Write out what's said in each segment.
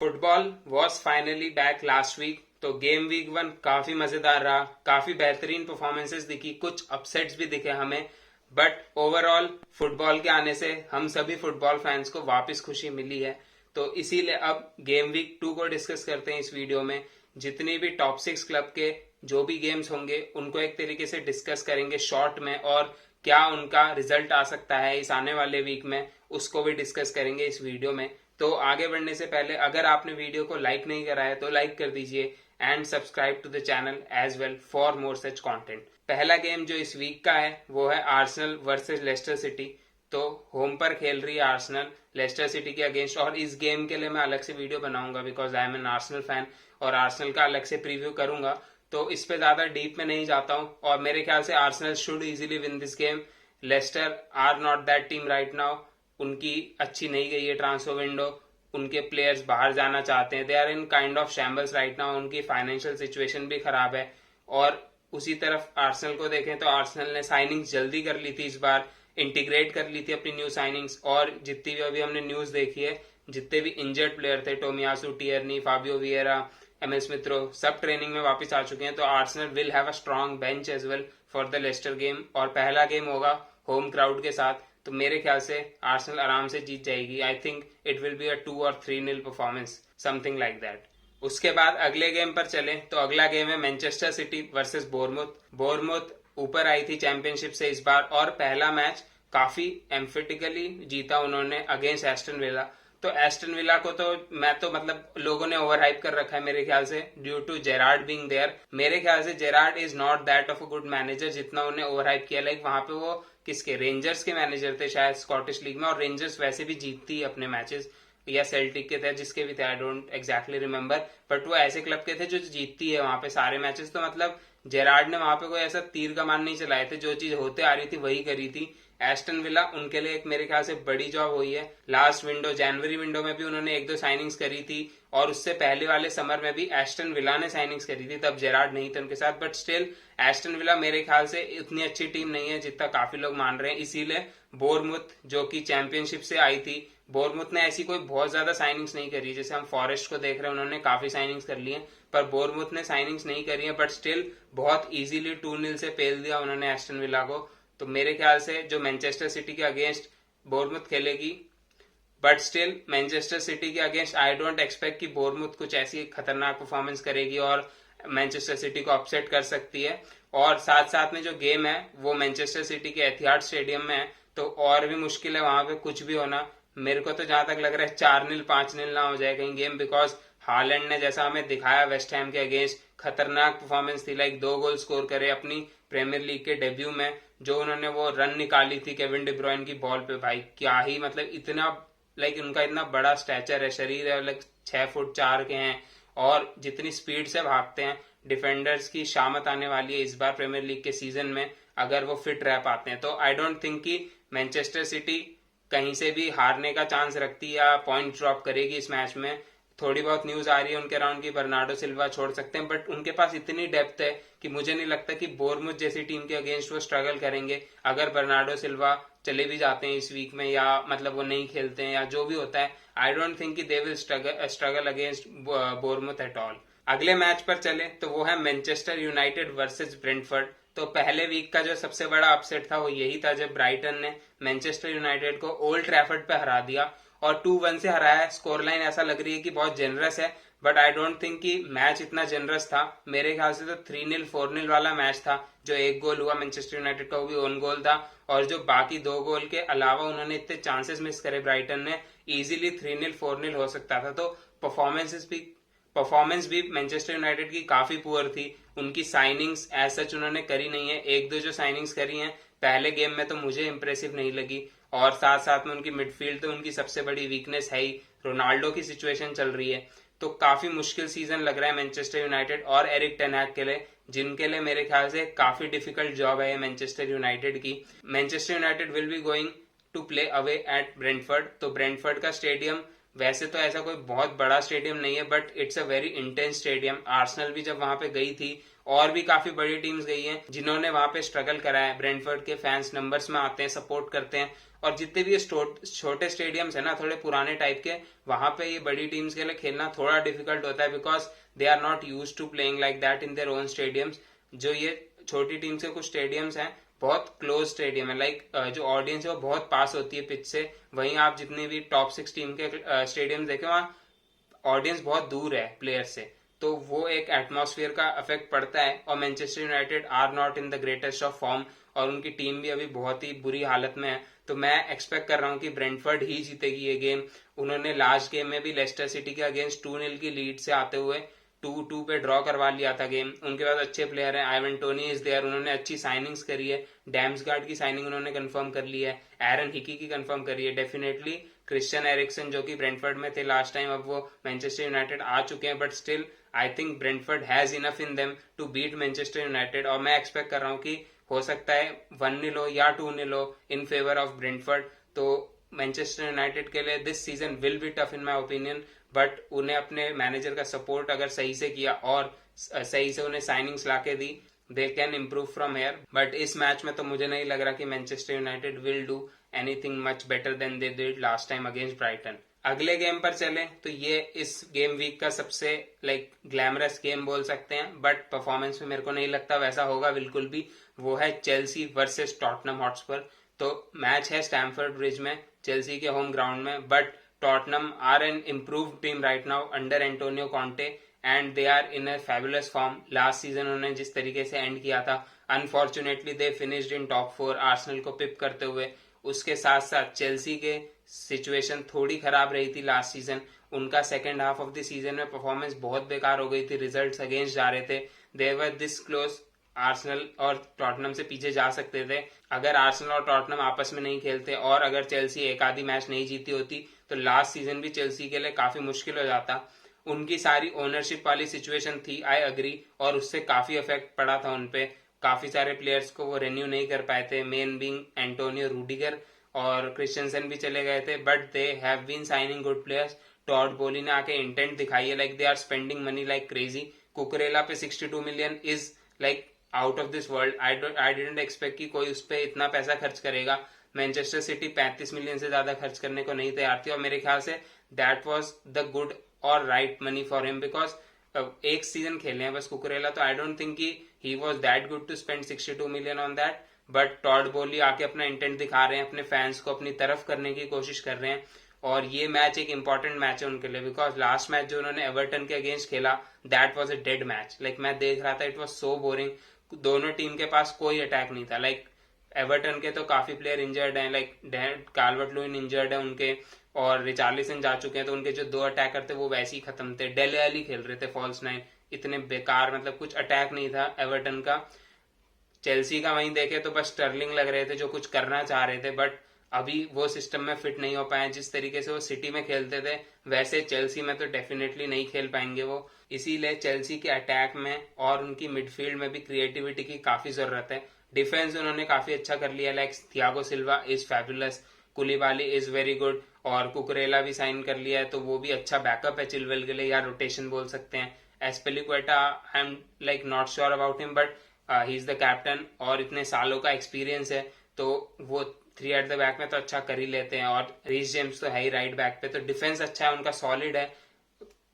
Football was finally back last week. तो game week 1 काफी मजेदार रहा, काफी बेहतरीन परफॉर्मेंसेस दिखी, कुछ अपसेट्स भी दिखे हमें। बट ओवरऑल फुटबॉल के आने से हम सभी फुटबॉल फैंस को वापस खुशी मिली है। तो इसीलिए अब गेम वीक 2 को डिस्कस करते हैं इस वीडियो में। जितनी भी टॉप 6 क्लब के जो भी गेम्स होंगे उनको एक तरीके से डिस्कस करेंगे शॉर्ट में, और क्या उनका रिजल्ट आ सकता है इस आने वाले वीक में उसको भी डिस्कस करेंगे इस वीडियो में। तो आगे बढ़ने से पहले अगर आपने वीडियो को लाइक नहीं करा है तो लाइक कर दीजिए and subscribe to the channel as well for more such content. पहला गेम जो इस वीक का है वो है आर्सेनल वर्सेस लेस्टर सिटी। तो होम पर खेल रही है आर्सेनल लेस्टर सिटी के अगेंस्ट, और इस गेम के लिए मैं अलग से वीडियो बनाऊंगा because I am an Arsenal fan और आर्सेनल का अलग से प्रीव्यू करूंगा। तो इस पे ज्यादा डीप में नहीं जाता हूं, और मेरे ख्याल से Arsenal should easily win this game. Leicester are not that team right now. उनकी अच्छी नहीं गई है ट्रांसफर विंडो, उनके प्लेयर्स बाहर जाना चाहते हैं, they are in kind of shambles right now, उनकी फाइनेंशियल सिचुएशन भी खराब है। और उसी तरफ आर्सेनल को देखें तो आर्सेनल ने साइनिंग्स जल्दी कर ली थी इस बार, इंटीग्रेट कर ली थी अपनी न्यू साइनिंग्स, और जितनी भी अभी हमने न्यूज देखी है, जितने भी इंजर्ड प्लेयर थे Tomiyasu, Tierney, Fabio Vieira, Emile Smith Rowe, सब ट्रेनिंग में वापस आ चुके हैं। तो Arsenal will have a strong bench as well for the Leicester game, और पहला गेम होगा होम क्राउड के साथ। तो मेरे ख्याल से आर्सेनल आराम से जीत जाएगी। I think it will be a 2 और 3-0 परफॉर्मेंस, समथिंग लाइक दैट। उसके बाद अगले गेम पर चले तो अगला गेम है मैनचेस्टर सिटी वर्सेस बोरमुथ। बोरमुथ ऊपर आई थी चैंपियनशिप से इस बार, और पहला मैच काफी एम्फेटिकली जीता उन्होंने अगेंस्ट एस्टन विला। तो एस्टन विला को तो मैं तो मतलब लोगों ने ओवर हाइप कर रखा है मेरे ख्याल से, due to Gerrard being there. मेरे ख्याल से Gerrard is not that of a good manager जितना उन्हें ओवर हाइप किया। लाइक वहां पे वो किसके, रेंजर्स के मैनेजर थे शायद स्कॉटिश लीग में, और रेंजर्स वैसे भी जीतती है अपने मैचेस, या सेल्टिक के थे, जिसके भी थे I don't exactly remember, but वो ऐसे क्लब के थे जो जीतती है वहां पे सारे मैचेस। तो मतलब जेरार्ड ने वहां पे कोई ऐसा तीर कमान नहीं चलाए थे, जो चीज होते आ रही थी वही करी थी। एस्टन विला उनके लिए एक मेरे ख्याल से बड़ी जॉब हुई है। लास्ट विंडो जनवरी विंडो में भी उन्होंने 1-2 साइनिंग्स करी थी, और उससे पहले वाले समर में भी एस्टन विला ने साइनिंग्स करी थी, तब जेरार्ड नहीं थे उनके साथ। बट स्टिल एस्टन विला मेरे ख्याल से इतनी अच्छी टीम नहीं है जितना काफी लोग मान रहे हैं। इसीलिए बोरमुथ जो कि चैंपियनशिप से आई थी, बोरमुथ ने ऐसी कोई बहुत ज्यादा साइनिंग्स नहीं करी। जैसे हम फॉरेस्ट को देख रहे हैं, उन्होंने काफी साइनिंग्स कर ली हैं, पर बोरमुथ ने साइनिंग्स नहीं करी है। बट स्टिल बहुत इजीली 2-0 से पेल दिया उन्होंने एस्टन विला को। तो मेरे ख्याल से जो मैनचेस्टर सिटी के अगेंस्ट बोरमुथ खेलेगी, बट स्टिल मैनचेस्टर सिटी के अगेंस्ट आई डोंट एक्सपेक्ट कि बोरमुथ कुछ ऐसी खतरनाक परफॉर्मेंस करेगी और मैनचेस्टर सिटी को अपसेट कर सकती है। और साथ साथ में जो गेम है वो मैनचेस्टर सिटी के एथिहाड स्टेडियम में है, तो और भी मुश्किल है वहां पे कुछ भी होना। मेरे को तो जहां तक लग रहा है 4-0 5-0 ना हो जाए कहीं गेम, बिकॉज हालैंड ने जैसा हमें दिखाया वेस्ट हैम के अगेंस्ट, खतरनाक परफॉर्मेंस थी। लाइक 2 गोल स्कोर करे अपनी प्रीमियर लीग के डेब्यू में, जो उन्होंने वो रन निकाली थी केविन डी ब्रुयन की बॉल पे, भाई क्या ही मतलब, इतना लाइक उनका इतना बड़ा स्टैचर है, शरीर है, लाइक 6 फुट 4 के हैं, और जितनी स्पीड से भागते हैं। डिफेंडर्स की शामत आने वाली है इस बार प्रीमियर लीग के सीजन में अगर वो फिट रह पाते हैं। तो आई डोंट थिंक कि मैनचेस्टर सिटी कहीं से भी हारने का चांस रखती या पॉइंट ड्रॉप करेगी इस मैच में। थोड़ी बहुत न्यूज आ रही है उनके राउंड की बर्नार्डो सिल्वा छोड़ सकते हैं, बट उनके पास इतनी डेप्थ है कि मुझे नहीं लगता कि बोरमुथ जैसी टीम के अगेंस्ट वो स्ट्रगल करेंगे। अगर बर्नार्डो सिल्वा चले भी जाते हैं इस वीक में, या मतलब वो नहीं खेलते हैं, या जो भी होता है, आई डोंट थिंक कि they will struggle against Bournemouth at all. अगले मैच पर चले तो वो है मैनचेस्टर यूनाइटेड वर्सेस ब्रेंटफोर्ड। तो पहले वीक का जो सबसे बड़ा अपसेट था वो यही था जब ब्राइटन ने मैनचेस्टर यूनाइटेड को ओल्ड ट्रैफर्ड पे हरा दिया, और 2-1 से हराया है। स्कोर लाइन ऐसा लग रही है कि बहुत जेनरस है, बट आई डोंट थिंक कि मैच इतना जेनरस था। मेरे ख्याल से तो 3-0 4-0 वाला मैच था। जो एक गोल हुआ मैनचेस्टर यूनाइटेड का वो भी ओन गोल था, और जो बाकी 2 गोल के अलावा उन्होंने इतने चांसेस मिस करे ब्राइटन ने, इजीली 3-0 4-0 हो सकता था। तो परफॉर्मेंस भी मैनचेस्टर यूनाइटेड की काफी पुअर थी। उनकी साइनिंग्स एज सच उन्होंने करी नहीं है, 1-2 जो साइनिंग्स करी हैं पहले गेम में तो मुझे इंप्रेसिव नहीं लगी। और साथ साथ में उनकी मिडफील्ड तो उनकी सबसे बड़ी वीकनेस है ही, रोनाल्डो की सिचुएशन चल रही है। तो काफी मुश्किल सीजन लग रहा है मैनचेस्टर यूनाइटेड और एरिक टेन हैग के लिए, जिनके लिए मेरे ख्याल से काफी डिफिकल्ट जॉब है मैनचेस्टर यूनाइटेड की। Manchester United will be going to play away at Brentford. तो ब्रेंटफोर्ड का स्टेडियम वैसे तो ऐसा कोई बहुत बड़ा स्टेडियम नहीं है, but it's a very intense stadium. Arsenal भी जब वहां पे गई थी, और भी काफी बड़ी टीम्स गई हैं जिन्होंने वहां पे स्ट्रगल करा है। ब्रेंटफोर्ड के फैंस नंबर्स में आते हैं, सपोर्ट करते हैं, और जितने भी ये छोटे स्टेडियम्स है ना, थोड़े पुराने टाइप के, वहां पे ये बड़ी टीम्स के लिए खेलना थोड़ा डिफिकल्ट होता है, because they are not use to playing like that in their own stadiums. जो ये छोटी टीम्स के कुछ स्टेडियम्स हैं, बहुत क्लोज स्टेडियम है, लाइक जो ऑडियंस है वो बहुत पास होती है पिच से। वहीं आप जितनी भी टॉप 6 टीम के स्टेडियम देखें, वहाँ ऑडियंस बहुत दूर है प्लेयर से, तो वो एक एटमॉस्फेयर का इफेक्ट पड़ता है। और Manchester United are not in the greatest of form, और उनकी टीम भी अभी बहुत ही बुरी हालत में है। तो मैं एक्सपेक्ट कर रहा हूँ कि ब्रेंटफोर्ड ही जीतेगी ये गेम। उन्होंने लास्ट गेम में भी लेस्टर सिटी के अगेंस्ट 2-0 की लीड से आते हुए 2-2 पे ड्रॉ करवा लिया था गेम। उनके पास अच्छे प्लेयर हैं, आइवन टोनी इज देयर, उन्होंने अच्छी साइनिंग्स करी है। डैम्सगार्ड की साइनिंग उन्होंने कंफर्म कर ली है, एरन हिकी की कंफर्म करी है। डेफिनेटली क्रिश्चियन एरिक्सन जो कि ब्रेंटफोर्ड में थे लास्ट टाइम, अब वो मैनचेस्टर यूनाइटेड आ चुके हैं, but still I think Brentford has enough in them to beat Manchester United. और मैं एक्सपेक्ट कर रहा हूँ कि हो सकता है 1-0 हो या 2-0 हो इन फेवर ऑफ ब्रेंटफोर्ड। तो मैनचेस्टर यूनाइटेड के लिए this season will be tough in my opinion, but उन्हें अपने मैनेजर का सपोर्ट अगर सही से किया और सही से उन्हें साइनिंग्स लाके दी, they can improve from here. But इस मैच में तो मुझे नहीं लग रहा कि Manchester United will do anything much better than they did last time against Brighton. अगले गेम पर चले तो ये इस गेम वीक का सबसे लाइक ग्लैमरस गेम बोल सकते हैं, बट परफॉर्मेंस में मेरे को नहीं लगता वैसा होगा बिल्कुल भी। वो है चेल्सी वर्सेस टॉटनम हॉटस्पर। तो मैच है स्टैमफोर्ड ब्रिज में, चेल्सी के होम ग्राउंड में, but Tottenham are an improved team right now under Antonio Conte, and they are in a fabulous form. Last season उन्होंने जिस तरीके से एंड किया था, unfortunately they finished in top 4 Arsenal को पिप करते हुए। उसके साथ साथ चेल्सी के सिचुएशन थोड़ी खराब रही थी लास्ट सीजन। उनका second half of the season में परफॉर्मेंस बहुत बेकार हो गई थी, रिजल्ट्स अगेंस्ट जा रहे थे। दे वर दिस क्लोज, आर्सेनल और टॉटनम से पीछे जा सकते थे। अगर आर्सेनल और टॉटनम आपस में नहीं खेलते, और अगर चेल्सी एक आधी मैच नहीं जीती होती, तो लास्ट सीजन भी चेल्सी के लिए काफी मुश्किल हो जाता। उनकी सारी ओनरशिप वाली सिचुएशन थी, आई अग्री, और उससे काफी इफेक्ट पड़ा था उनपे। काफी सारे प्लेयर्स को वो रेन्यू नहीं कर पाए थे, मेन बिंग एंटोनियो रूडिगर, और क्रिश्चियनसन भी चले गए थे, but they have been signing good players. Todd Boehly ने आके इंटेंट दिखाई है, like they are spending money like crazy. Cucurella पे 62 million is like out of this world. I didn't expect कि कोई उस पर इतना पैसा खर्च करेगा। मैनचेस्टर सिटी 35 मिलियन से ज्यादा खर्च करने को नहीं तैयार थी, और मेरे ख्याल से दैट वाज द गुड और right money for him, because एक सीजन खेले हैं बस कुकरेला, तो आई डोंट थिंक कि he was that good to spend 62 million on that. But Todd Boehly आके अपना इंटेंट दिखा रहे हैं, अपने फैंस को अपनी तरफ करने की कोशिश कर रहे हैं। और ये मैच एक इंपॉर्टेंट मैच है उनके लिए, बिकॉज लास्ट मैच जो उन्होंने एवर्टन के अगेंस्ट खेला, that was a dead match. Like मैं देख रहा था, इट वाज सो बोरिंग। दोनों टीम के पास कोई अटैक नहीं था। लाइक एवर्टन के तो काफी प्लेयर इंजर्ड हैं, लाइक काल्वर्ट लुइन इंजर्ड है उनके, और रिचार्लिसन जा चुके हैं, तो उनके जो 2 अटैकर थे वो वैसे ही खत्म थे। डेले अली खेल रहे थे फॉल्स 9, इतने बेकार, मतलब कुछ अटैक नहीं था एवर्टन का। चेल्सी का वहीं देखे तो बस स्टर्लिंग लग रहे थे जो कुछ करना चाह रहे थे, बट अभी वो सिस्टम में फिट नहीं हो पाए। जिस तरीके से वो सिटी में खेलते थे, वैसे चेल्सी में तो डेफिनेटली नहीं खेल पाएंगे वो। इसीलिए चेल्सी के अटैक में और उनकी मिडफील्ड में भी क्रिएटिविटी की काफी जरूरत है। डिफेंस उन्होंने काफी अच्छा कर लिया, like Thiago Silva is fabulous, कुलीबाली is very good, और कुकरेला भी साइन कर लिया है, तो वो भी अच्छा बैकअप है चिलवेल के लिए, या रोटेशन बोल सकते हैं। Azpilicueta I am like not sure about him, but he is the captain, और इतने सालों का एक्सपीरियंस है, तो वो 3 एट द बैक में तो अच्छा कर ही लेते हैं। और रीस जेम्स तो है ही राइट बैक पे, तो डिफेंस अच्छा है उनका, सॉलिड है।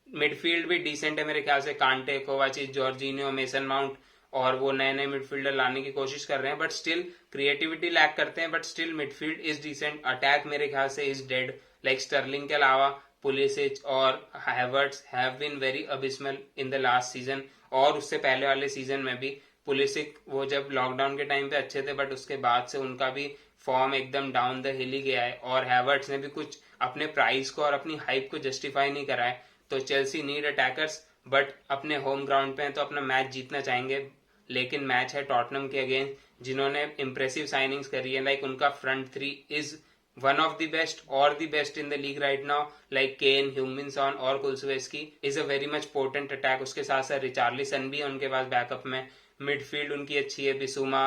मिडफील्ड भी डिसेंट है मेरे ख्याल से, कांटे, कोवाचिच, जॉर्जिनियो, मेसन माउंट, और वो नए नए मिडफील्डर लाने की कोशिश कर रहे हैं, बट स्टिल क्रिएटिविटी लैक करते हैं। But still midfield is decent, attack मेरे ख्याल से इज डेड। लाइक स्टर्लिंग के अलावा पुलिसिच और Havertz have been very abysmal in the last season, और उससे पहले वाले सीजन में भी। पुलिसिक वो जब लॉकडाउन के टाइम पे अच्छे थे, बट उसके बाद से उनका भी फॉर्म एकदम डाउन द हिल ही गया है, और हैवर्ट्स ने भी कुछ अपने प्राइस को और अपनी हाइप को जस्टिफाई नहीं करा है। तो चेल्सी नीड अटैकर्स, बट अपने होम ग्राउंड पे हैं तो अपना मैच जीतना चाहेंगे। लेकिन मैच है टॉटनम के अगेंस्ट, जिन्होंने इंप्रेसिव साइनिंग्स करी है। लाइक उनका front 3 is one of the best और the best in the league right now, like Kane, Heung-min Son और Kulusevski is a very much potent attack. उसके साथ साथ रिचार्लिसन भी है उनके पास बैकअप में। मिडफील्ड उनकी अच्छी है, बिसुमा,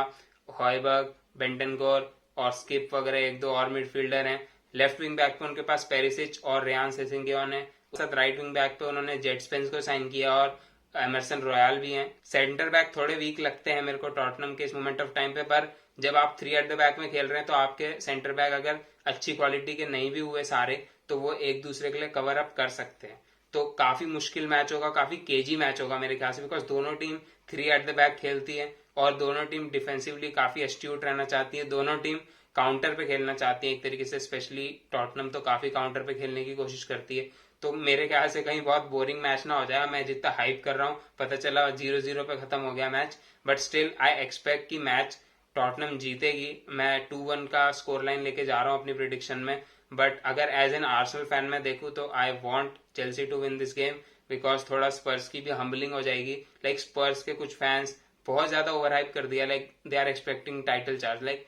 हॉयबर्ग, बेंटनकोर और स्किप वगैरह 1-2 और मिडफील्डर हैं। लेफ्ट विंग बैक पे उनके पास पेरिसिच और रेयान सेसिंगियोन है, साथ राइट विंग बैक पे उन्होंने जेट स्पेंस को साइन किया और एमरसन रॉयल भी हैं। सेंटर बैक थोड़े वीक लगते हैं मेरे को टॉटनम के इस मोमेंट ऑफ टाइम पे, पर जब आप 3 एट द बैक में खेल रहे हैं तो आपके सेंटर बैक अगर अच्छी क्वालिटी के नहीं भी हुए सारे तो वो एक दूसरे के लिए कवर अप कर सकते हैं। तो काफी मुश्किल मैच होगा, काफी केजी मैच होगा मेरे ख्याल से, बिकॉज दोनों टीम 3 एट द बैक खेलती है और दोनों टीम डिफेंसिवली काफी एस्ट्यूट रहना चाहती है, दोनों टीम काउंटर पे खेलना चाहती है एक तरीके से। स्पेशली टॉटनम तो काफी काउंटर पे खेलने की कोशिश करती है, तो मेरे ख्याल से कहीं बहुत बोरिंग मैच ना हो जाए। मैं जितना हाइप कर रहा हूँ पता चला 0-0 पे खत्म हो गया match, but still I expect कि मैच टॉटनम जीतेगी। मैं 2-1 का स्कोर लाइन लेके जा रहा हूँ अपनी प्रिडिक्शन में, बट अगर एज एन आर्सेनल फैन में देखूँ तो I want Chelsea to win this game, because थोड़ा स्पर्स की भी हम्बलिंग हो जाएगी। लाइक स्पर्स के कुछ फैंस बहुत ज्यादा ओवर हाइप कर दिया, like they are expecting title charge. Like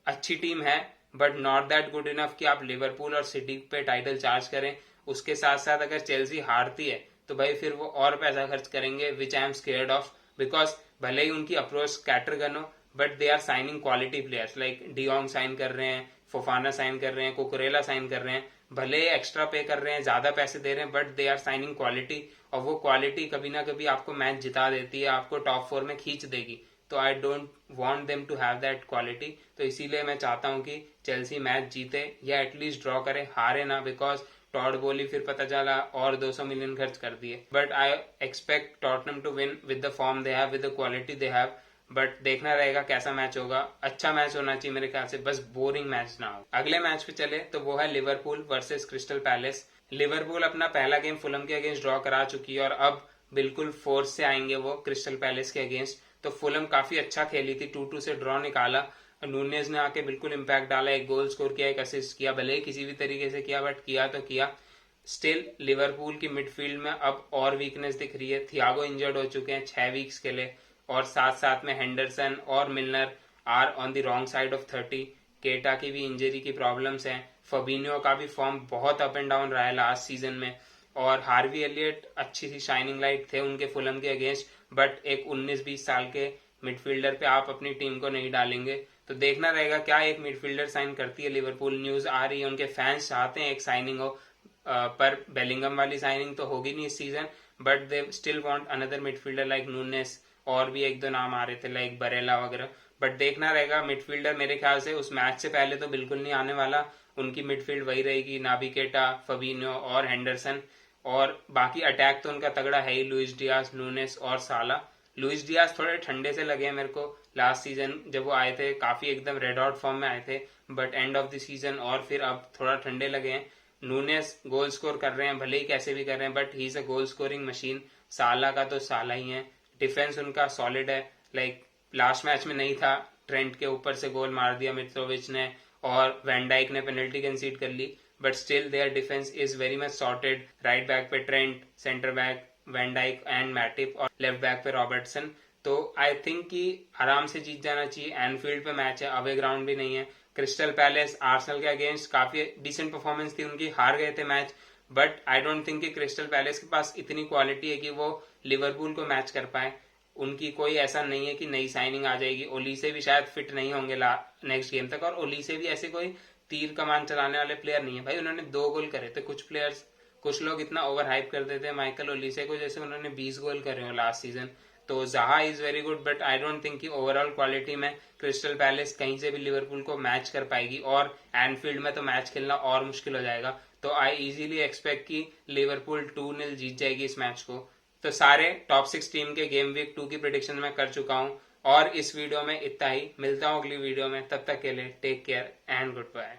अच्छी टीम है but not that good enough कि आप लिवरपूल और सिटी पे टाइटल चार्ज करें। उसके साथ साथ अगर चेल्सी हारती है तो भाई फिर वो और पैसा खर्च करेंगे, which I am scared of, because भले ही उनकी अप्रोच स्कैटरगन हो but they are signing quality players. Like de Jong sign कर रहे हैं, फोफाना साइन कर रहे हैं, कुकुरेला साइन कर रहे हैं, भले ही एक्स्ट्रा पे कर रहे हैं, ज्यादा पैसे दे रहे हैं, but they are signing quality, और वो क्वालिटी कभी ना कभी आपको मैच जिता देती है, आपको टॉप 4 में खींच देगी। तो I don't want them to have that quality, तो इसीलिए मैं चाहता हूं कि चेल्सी मैच जीते या एटलीस्ट ड्रॉ करे, हारे ना, बिकॉज टॉड बोली फिर पता चला और 200 मिलियन खर्च कर दिए। But I expect Tottenham to win with the form they have, with the quality they have, but देखना रहेगा कैसा मैच होगा। अच्छा मैच होना चाहिए मेरे ख्याल से, बस बोरिंग मैच ना हो। अगले मैच पे चले तो वो है Liverpool versus crystal palace. Liverpool अपना पहला गेम फुलम के अगेंस्ट ड्रॉ करा चुकी है और अब बिल्कुल फोर्स से आएंगे वो क्रिस्टल पैलेस के अगेंस्ट। तो फुलम काफी अच्छा खेली थी, 2-2 से ड्रॉ निकाला, नूनेज ने आके बिल्कुल इम्पैक्ट डाला, एक गोल स्कोर किया, एक असिस्ट किया, भले ही किसी भी तरीके से किया बट किया तो किया। स्टिल लिवरपूल की मिडफील्ड में अब और वीकनेस दिख रही है। थियागो इंजर्ड हो चुके हैं 6 वीक्स के लिए, और साथ साथ में हेंडरसन और Milner are on the wrong side of 30। Keita की भी इंजरी की प्रॉब्लम्स हैं, फबीनियो का भी फॉर्म बहुत अप एंड डाउन रहा है लास्ट सीजन में, और हार्वी एलियट अच्छी सी शाइनिंग लाइट थे उनके फुलम के अगेंस्ट, बट एक 19-20 साल के मिडफील्डर पे आप अपनी टीम को नहीं डालेंगे। तो देखना रहेगा क्या एक मिडफील्डर साइन करती है लिवरपूल। न्यूज आ रही है उनके फैंस चाहते हैं एक साइनिंग हो, पर बेलिंगम वाली साइनिंग तो होगी नहीं इस season, but they still want another midfielder like Nunez, और भी एक दो नाम आ रहे थे लाइक बरेला वगैरह। बट देखना रहेगा, मिडफील्डर मेरे ख्याल से उस मैच से पहले तो बिल्कुल नहीं आने वाला। उनकी मिडफील्ड वही रहेगी, नाबी केटा, फबीनियो और हेंडरसन, और बाकी अटैक तो उनका तगड़ा है ही, लुइस डियास, नूनेस और साला। लुइस डियास थोड़े ठंडे से लगे हैं मेरे को, लास्ट सीजन जब वो आए थे काफी एकदम रेड हॉट फॉर्म में आए थे, but end of the season और फिर अब थोड़ा ठंडे लगे हैं। नूनेस गोल स्कोर कर रहे हैं, भले ही कैसे भी कर रहे हैं, but he is a goal scoring machine. साला का तो साला ही है, डिफेंस उनका सॉलिड है। लाइक लास्ट मैच में नहीं था, ट्रेंट के ऊपर से गोल मार दिया मित्रोविच ने और वैंडाइक ने पेनल्टी कंसीड कर ली, but still their defence is very much sorted. Right back पे Trent, centre back van Dijk and Matip, और लेफ्ट बैक पे रॉबर्टसन। तो आई थिंक कि आराम से जीत जाना चाहिए। एनफील्ड पे मैच है, अवे ग्राउंड भी नहीं है। क्रिस्टल पैलेस आर्सेनल के अगेंस्ट काफी डिसेंट परफॉर्मेंस थी उनकी, हार गए थे match, but I don't think कि क्रिस्टल पैलेस के पास इतनी क्वालिटी है कि वो लिवरपूल को मैच कर पाए। उनकी कोई ऐसा नहीं है कि नई साइनिंग आ जाएगी। ओलीसे भी शायद फिट नहीं होंगे नेक्स्ट गेम तक, और ओलीसे भी ऐसे कोई तीर कमान चलाने वाले प्लेयर नहीं है भाई। उन्होंने 2 गोल करे थे। कुछ लोग इतना ओवर हाइप कर देते हैं माइकल ओलीसे को जैसे उन्होंने 20 गोल करे हो लास्ट सीजन। तो जाहा is very good, but I don't think कि ओवरऑल क्वालिटी में क्रिस्टल पैलेस कहीं से भी लिवरपूल को मैच कर पाएगी, और एनफील्ड में तो मैच खेलना और मुश्किल हो जाएगा। तो आई इजीली एक्सपेक्ट कि लिवरपूल 2-0 जीत जाएगी इस मैच को। तो सारे टॉप 6 टीम के गेम वीक 2 की प्रेडिक्शन मैं कर चुका हूं, और इस वीडियो में इतना ही। मिलता हूं अगली वीडियो में, तब तक के लिए take care and good bye.